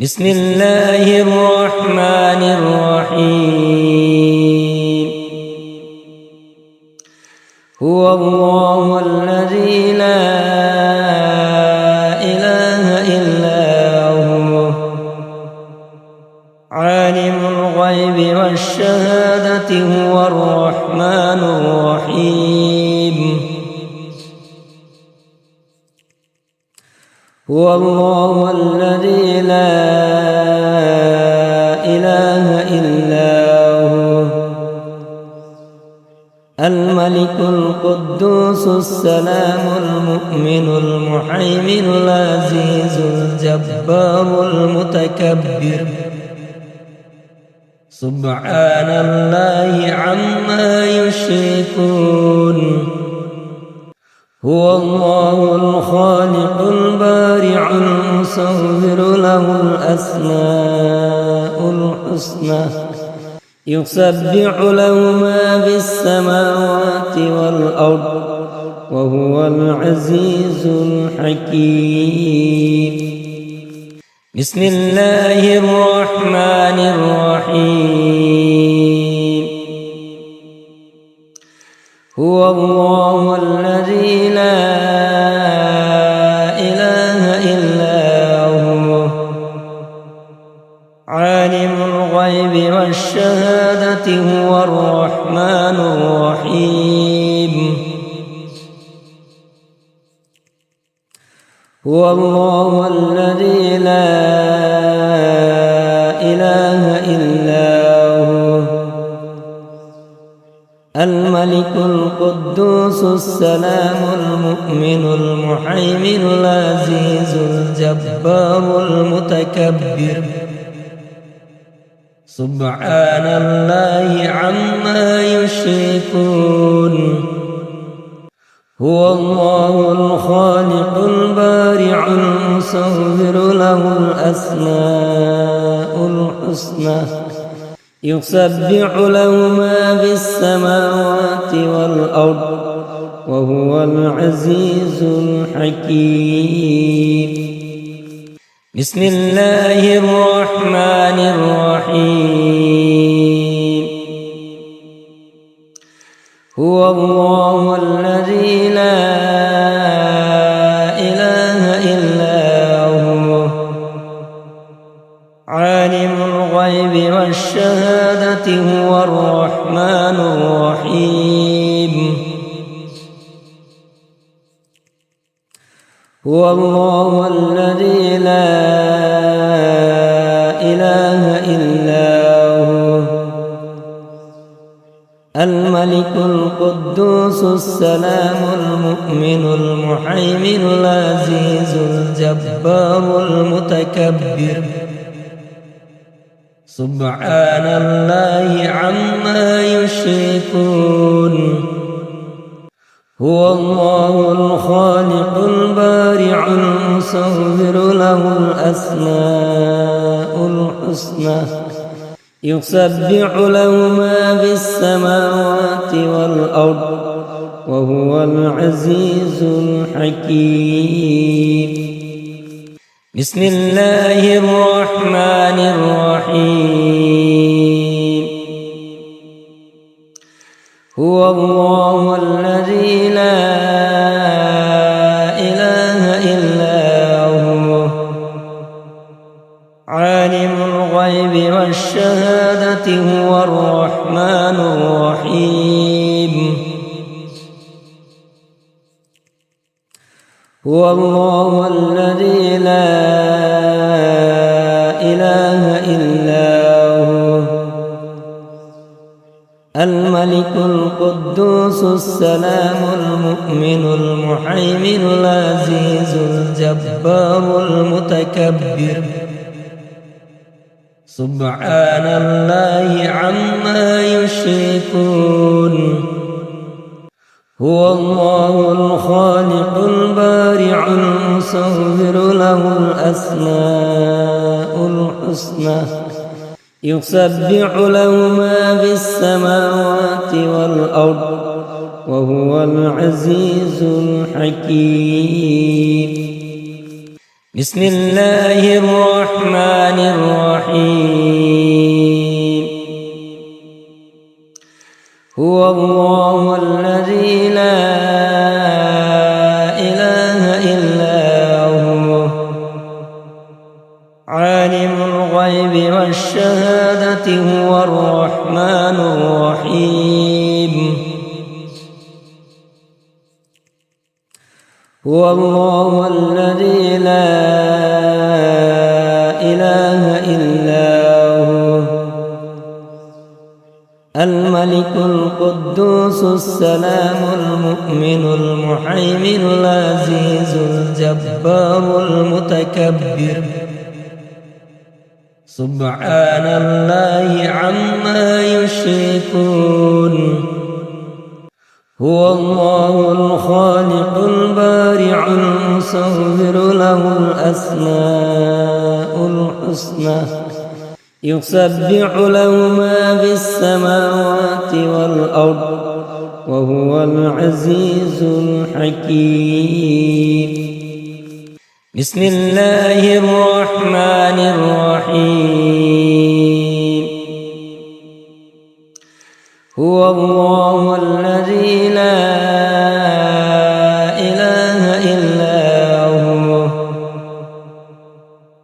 بسم الله الرحمن الرحيم. هو الله الذي لا إله إلا هو عالم الغيب والشهادة هو الرحمن الرحيم. هو الله الذي لا إله إلا هو الملك القدوس السلام المؤمن المهيمن العزيز الجبار المتكبر سبحان الله عما يشركون. هو الله الخالق البارع المصور له الأسماء الحسنى يسبح له ما في السماوات والأرض وهو العزيز الحكيم. بسم الله الرحمن الرحيم. هو الله الذي لا إله إلا هو عالم الغيب والشهادة هو الرحمن الرحيم. هو الله الذي لا إله إلا هو الملك القدوس السلام المؤمن المهيمن العزيز الجبار المتكبر سبحان الله عما يشركون. هو الله الخالق البارع المصور له الأسماء الحسنى يسبح له ما في السماوات والأرض وهو العزيز الحكيم. بسم الله الرحمن الرحيم. هو الله الذي لا إله إلا هو عالم الغيب والشهادة هو الرحمن الرحيم. هو الله الذي لا إله إلا هو الملك القدوس السلام المؤمن المهيمن العزيز الجبار المتكبر سبحان الله عما يشركون. هو الله الخالق البارع المصور له الأسماء الحسنى يسبح له ما في السماوات والأرض وهو العزيز الحكيم. بسم الله الرحمن الرحيم. هو الله الذي لا إله إلا هو عالم الغيب والشهادة هو الرحمن الرحيم. هو الله الذي لا إله إلا هو الملك القدوس السلام المؤمن المهيمن العزيز الجبار المتكبر سبحان الله عما يشركون. هو الله الخالق البارع المصور له الأسماء الحسنى يسبح له ما في السماوات والأرض وهو العزيز الحكيم. بسم الله الرحمن الرحيم هو الله الذي لا إله إلا هو عالم الغيب والشهادة هو الرحمن الرحيم هو الله الذي لا إله إلا هو الملك القدوس السلام المؤمن المهيمن العزيز الجبار المتكبر سبحان الله عما يشركون هو الله الخالق البارع المصور له الأسماء الحسنى يسبح له ما في السماوات والأرض وهو العزيز الحكيم بسم الله الرحمن الرحيم هو الله الذي لا إله إلا هو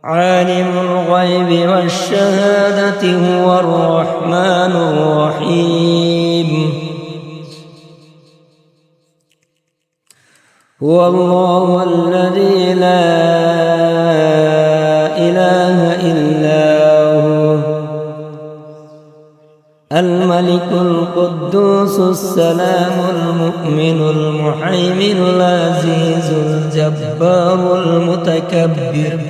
عالم الغيب والشهادة هو الرحمن الرحيم هو الله الذي لا إله إلا هو الملك القدوس السلام المؤمن المهيمن العزيز الجبار المتكبر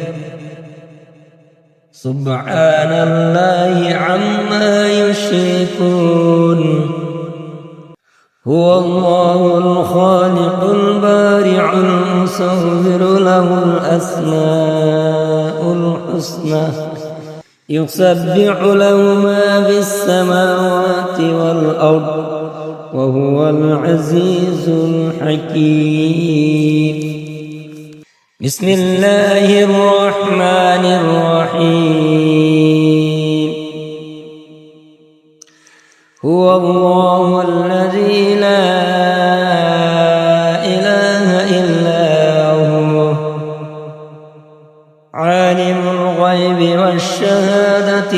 سبحان الله عما يشركون هو الله الخالق البارع المصور له الأسماء الحسنى يسبح له ما في السماوات والأرض وهو العزيز الحكيم بسم الله الرحمن الرحيم هو الله الذي لا إله إلا هو عالم الغيب والشهادة